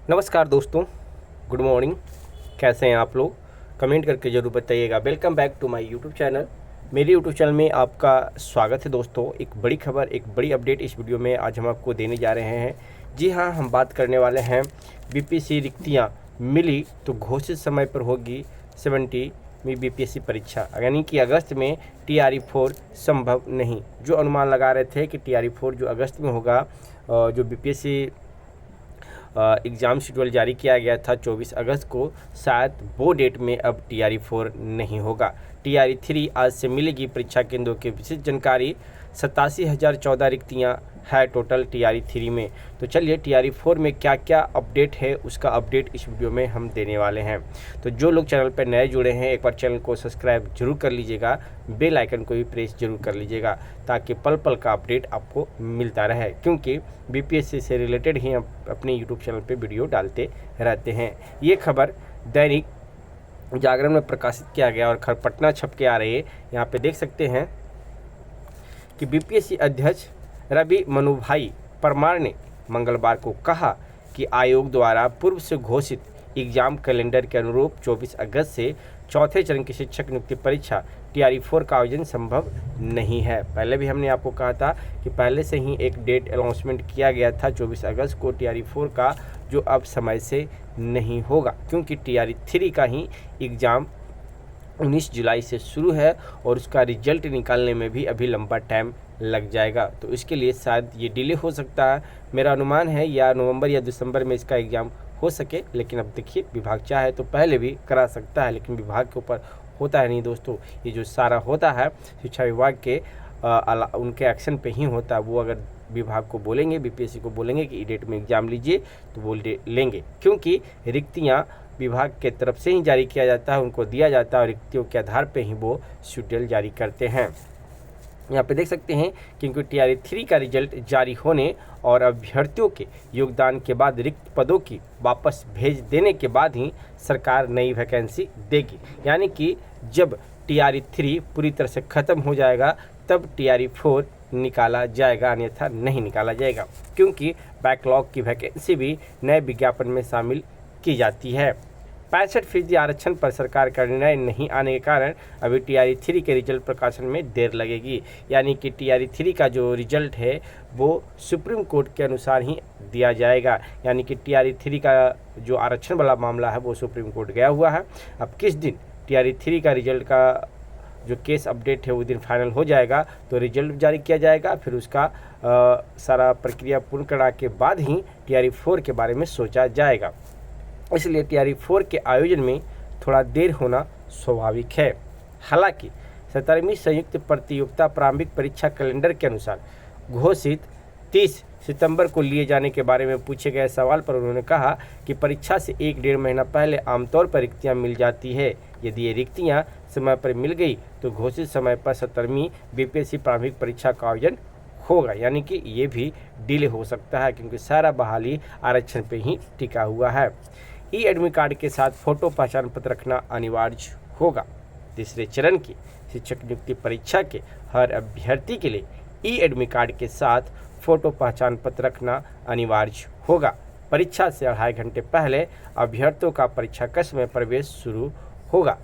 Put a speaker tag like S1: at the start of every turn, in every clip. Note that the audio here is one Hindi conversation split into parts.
S1: नमस्कार दोस्तों, गुड मॉर्निंग। कैसे हैं आप लोग? कमेंट करके ज़रूर बताइएगा। Welcome back to my YouTube channel. मेरे यूट्यूब चैनल में आपका स्वागत है दोस्तों। एक बड़ी खबर, एक बड़ी अपडेट इस वीडियो में आज हम आपको देने जा रहे हैं। जी हाँ, हम बात करने वाले हैं बीपीएससी रिक्तियाँ मिली तो घोषित समय पर होगी 70वीं बीपीएससी परीक्षा, यानी कि अगस्त में टीआरई 4 संभव नहीं। जो अनुमान लगा रहे थे कि टीआरई 4 जो अगस्त में होगा, जो बीपीएससी एग्ज़ाम शेड्यूल जारी किया गया था 24 अगस्त को, शायद वो डेट में अब टीआरई 4 नहीं होगा। टीआरई 3 आज से मिलेगी। परीक्षा केंद्रों की विशेष जानकारी। 87,014 रिक्तियाँ है टोटल टीआरई 3 में। तो चलिए टीआरई 4 में क्या क्या अपडेट है उसका अपडेट इस वीडियो में हम देने वाले हैं। तो जो लोग चैनल पर नए जुड़े हैं एक बार चैनल को सब्सक्राइब जरूर कर लीजिएगा, बेल आइकन को भी प्रेस जरूर कर लीजिएगा ताकि पल पल का अपडेट आपको मिलता रहे, क्योंकि बीपीएससी से रिलेटेड ही हम अपने यूट्यूब चैनल पे वीडियो डालते रहते हैं। ये खबर दैनिक जागरण में प्रकाशित किया गया और खबर पटना छप के आ रही है। यहाँ पे देख सकते हैं कि बीपीएससी अध्यक्ष रवि मनुभाई परमार ने मंगलवार को कहा कि आयोग द्वारा पूर्व से घोषित एग्जाम कैलेंडर के अनुरूप 24 अगस्त से चौथे चरण की शिक्षक नियुक्ति परीक्षा टीआरई 4 का आयोजन संभव नहीं है। पहले भी हमने आपको कहा था कि पहले से ही एक डेट अनाउंसमेंट किया गया था 24 अगस्त को टीआरई 4 का, जो अब समय से नहीं होगा, क्योंकि टीआरई 3 का ही एग्ज़ाम 19 जुलाई से शुरू है और उसका रिजल्ट निकालने में भी अभी लंबा टाइम लग जाएगा। तो इसके लिए शायद ये डिले हो सकता है। मेरा अनुमान है या नवंबर या दिसंबर में इसका एग्ज़ाम हो सके, लेकिन अब देखिए विभाग चाहे तो पहले भी करा सकता है, लेकिन विभाग के ऊपर होता है नहीं दोस्तों। ये जो सारा होता है शिक्षा विभाग के उनके एक्शन पे ही होता है। वो अगर विभाग को बोलेंगे, बीपीएससी को बोलेंगे कि डेट में एग्ज़ाम लीजिए तो वो लेंगे, क्योंकि रिक्तियाँ विभाग के तरफ से ही जारी किया जाता है, उनको दिया जाता है और रिक्तियों के आधार पे ही वो शेड्यूल जारी करते हैं। यहाँ पे देख सकते हैं क्योंकि टीआरई 3 का रिजल्ट जारी होने और अभ्यर्थियों के योगदान के बाद रिक्त पदों की वापस भेज देने के बाद ही सरकार नई वैकेंसी देगी, यानी कि जब टीआरई 3 पूरी तरह से ख़त्म हो जाएगा तब टीआरई 4 निकाला जाएगा, अन्यथा नहीं निकाला जाएगा, क्योंकि बैकलॉग की वैकेंसी भी नए विज्ञापन में शामिल की जाती है। 65% आरक्षण पर सरकार का निर्णय नहीं आने के कारण अभी टीआरई 3 के रिजल्ट प्रकाशन में देर लगेगी, यानी कि टीआरई 3 का जो रिजल्ट है वो सुप्रीम कोर्ट के अनुसार ही दिया जाएगा, यानी कि टीआरई 3 का जो आरक्षण वाला मामला है वो सुप्रीम कोर्ट गया हुआ है। अब किस दिन टीआरई 3 का रिजल्ट का जो केस अपडेट है वो दिन फाइनल हो जाएगा तो रिजल्ट जारी किया जाएगा, फिर उसका सारा प्रक्रिया पूर्ण करा के बाद ही टीआरई 4 के बारे में सोचा जाएगा। इसलिए टीआरई 4 के आयोजन में थोड़ा देर होना स्वाभाविक है। हालांकि 17वीं संयुक्त प्रतियोगिता प्रारंभिक परीक्षा कैलेंडर के अनुसार घोषित 30 सितंबर को लिए जाने के बारे में पूछे गए सवाल पर उन्होंने कहा कि परीक्षा से 1-1.5 महीना पहले आमतौर पर रिक्तियां मिल जाती है। यदि ये रिक्तियां समय पर मिल गई तो घोषित समय पर 17वीं बीपीएससी प्रारंभिक परीक्षा का आयोजन होगा, यानी कि ये भी डिले हो सकता है, क्योंकि सारा बहाली आरक्षण पे ही टिका हुआ है। ई एडमिट कार्ड के साथ फोटो पहचान पत्र रखना अनिवार्य होगा। तीसरे चरण की शिक्षक नियुक्ति परीक्षा के हर अभ्यर्थी के लिए ई एडमिट कार्ड के साथ फोटो पहचान पत्र रखना अनिवार्य होगा। परीक्षा से 2.5 घंटे पहले अभ्यर्थियों का परीक्षा कक्ष में प्रवेश शुरू होगा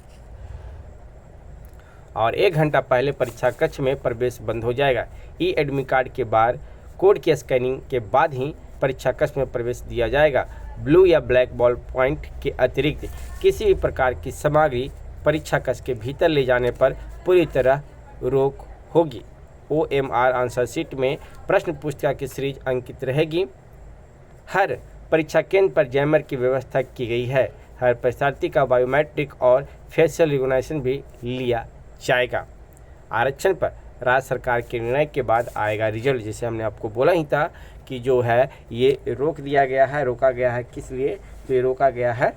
S1: और 1 घंटा पहले परीक्षा कक्ष में प्रवेश बंद हो जाएगा। ई एडमिट कार्ड के बाद कोड की स्कैनिंग के बाद ही परीक्षा कक्ष में प्रवेश दिया जाएगा। ब्लू या ब्लैक बॉल पॉइंट के अतिरिक्त किसी भी प्रकार की सामग्री परीक्षा कक्ष के भीतर ले जाने पर पूरी तरह रोक होगी। ओएमआर आंसर शीट में प्रश्न पुस्तिका की सीरीज अंकित रहेगी। हर परीक्षा केंद्र पर जैमर की व्यवस्था की गई है। हर परीक्षार्थी का बायोमेट्रिक और फेशियल रिकॉग्निशन भी लिया जाएगा। आरक्षण पर राज्य सरकार के निर्णय के बाद आएगा रिजल्ट। जैसे हमने आपको बोला ही था कि जो है ये रोक दिया गया है। रोका गया है किस लिए? तो ये रोका गया है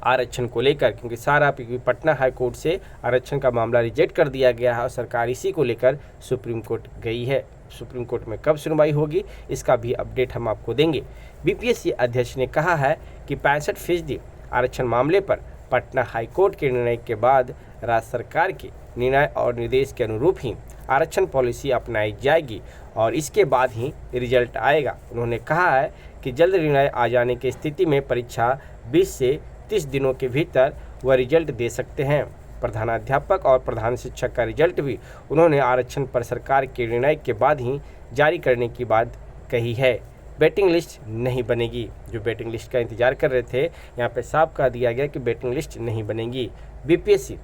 S1: आरक्षण को लेकर, क्योंकि सारा पटना हाई कोर्ट से आरक्षण का मामला रिजेक्ट कर दिया गया है और सरकार इसी को लेकर सुप्रीम कोर्ट गई है। सुप्रीम कोर्ट में कब सुनवाई होगी इसका भी अपडेट हम आपको देंगे। बीपीएससी अध्यक्ष ने कहा है कि 65% आरक्षण मामले पर पटना हाई कोर्ट के निर्णय के बाद राज्य सरकार के निर्णय और निर्देश के अनुरूप ही आरक्षण पॉलिसी अपनाई जाएगी और इसके बाद ही रिजल्ट आएगा। उन्होंने कहा है कि जल्द निर्णय आ जाने की स्थिति में परीक्षा 20 से 30 दिनों के भीतर वह रिजल्ट दे सकते हैं। प्रधानाध्यापक और प्रधान शिक्षक का रिजल्ट भी उन्होंने आरक्षण पर सरकार के निर्णय के बाद ही जारी करने की बात कही है। वेटिंग लिस्ट नहीं बनेगी। जो वेटिंग लिस्ट का इंतजार कर रहे थे, यहाँ पे साफ कह दिया गया कि वेटिंग लिस्ट नहीं बनेगी। बीपीएससी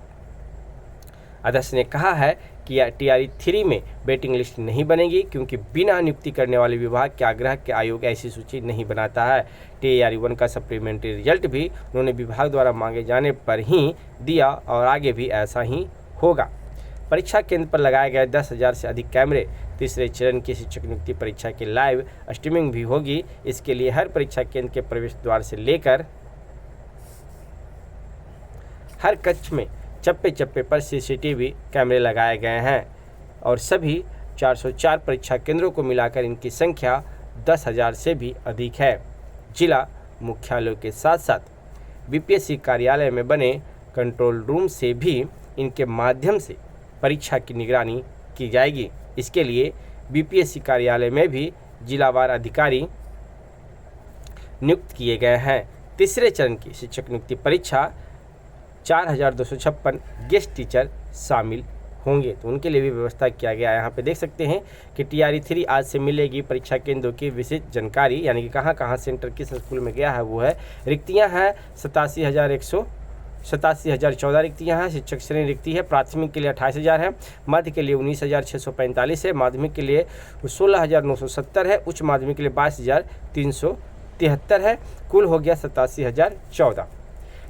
S1: अध्यक्ष ने कहा है कि टीआरई 3 में वेटिंग लिस्ट नहीं बनेगी, क्योंकि बिना नियुक्ति करने वाले विभाग के आग्रह के आयोग ऐसी सूची नहीं बनाता है। टीआरई 1 का सप्लीमेंट्री रिजल्ट भी उन्होंने विभाग द्वारा मांगे जाने पर ही दिया और आगे भी ऐसा ही होगा। परीक्षा केंद्र पर लगाए गए 10,000 से अधिक कैमरे। तीसरे चरण की शिक्षक नियुक्ति परीक्षा की लाइव स्ट्रीमिंग भी होगी। इसके लिए हर परीक्षा केंद्र के प्रवेश द्वार से लेकर हर कक्ष में चप्पे चप्पे पर सीसीटीवी कैमरे लगाए गए हैं और सभी 404 परीक्षा केंद्रों को मिलाकर इनकी संख्या 10,000 से भी अधिक है। जिला मुख्यालयों के साथ साथ बीपीएससी कार्यालय में बने कंट्रोल रूम से भी इनके माध्यम से परीक्षा की निगरानी की जाएगी। इसके लिए बीपीएससी कार्यालय में भी जिलावार अधिकारी नियुक्त किए गए हैं। तीसरे चरण की शिक्षक नियुक्ति परीक्षा 4,256 गेस्ट टीचर शामिल होंगे, तो उनके लिए भी व्यवस्था किया गया है। यहाँ पे देख सकते हैं कि टीआरई 3 आज से मिलेगी परीक्षा केंद्रों की विशिष्ट जानकारी, यानी कि कहाँ कहाँ सेंटर किस स्कूल में गया है वो है। रिक्तियाँ हैं 87,014 रिक्तियाँ हैं। शिक्षक श्रेणी रिक्ति है। प्राथमिक के लिए 28,000 है, मध्य के लिए 19,645 है, माध्यमिक के लिए 16,970 है, उच्च माध्यमिक के लिए 22,373 है। कुल हो गया 87,014।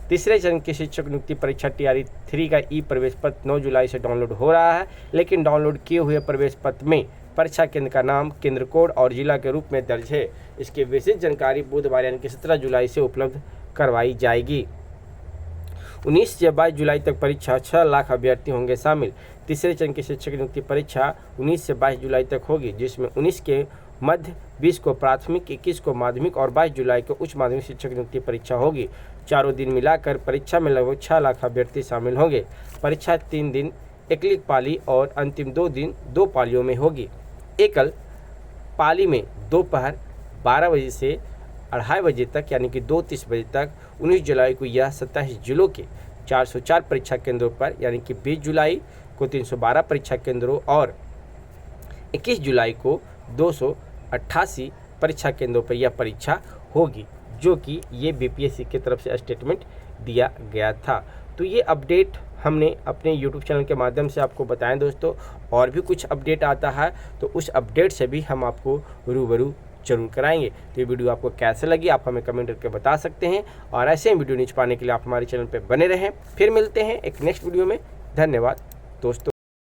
S1: तीसरे चरण की शिक्षक नियुक्ति परीक्षा टीआरई 3 का ई प्रवेश पत्र 9 जुलाई से डाउनलोड हो रहा है, लेकिन डाउनलोड किए हुए प्रवेश पत्र में परीक्षा केंद्र का नाम, केंद्र कोड और जिला के रूप में दर्ज है। इसकी विशेष जानकारी बुधवार यानी कि 17 जुलाई से उपलब्ध करवाई जाएगी। 19 से 22 जुलाई तक परीक्षा 6 लाख अभ्यर्थी होंगे शामिल। तीसरे चरण की शिक्षक नियुक्ति परीक्षा 19 से 22 जुलाई तक होगी, जिसमें 19 के मध्य, 20 को प्राथमिक, 21 को माध्यमिक और 22 जुलाई को उच्च माध्यमिक शिक्षक नियुक्ति परीक्षा होगी। चारों दिन मिलाकर परीक्षा में लगभग 6 लाख अभ्यर्थी शामिल होंगे। परीक्षा 3 दिन एकलिक पाली और अंतिम 2 दिन 2 पालियों में होगी। एकल पाली में दोपहर 12 बजे से 2:30 बजे तक, यानी कि 2:30 बजे तक 19 जुलाई को यह 27 जिलों के 404 परीक्षा केंद्रों पर, यानी कि 20 जुलाई को 312 परीक्षा केंद्रों और 21 जुलाई को 288 परीक्षा केंद्रों पर यह परीक्षा होगी, जो कि ये बीपीएससी की तरफ से स्टेटमेंट दिया गया था। तो ये अपडेट हमने अपने यूट्यूब चैनल के माध्यम से आपको बताएं दोस्तों। और भी कुछ अपडेट आता है तो उस अपडेट से भी हम आपको रूबरू जरूर कराएंगे। तो ये वीडियो आपको कैसे लगी आप हमें कमेंट करके बता सकते हैं, और ऐसे ही वीडियो नीचे पाने के लिए आप हमारे चैनल पर बने रहें। फिर मिलते हैं एक नेक्स्ट वीडियो में। धन्यवाद दोस्तों।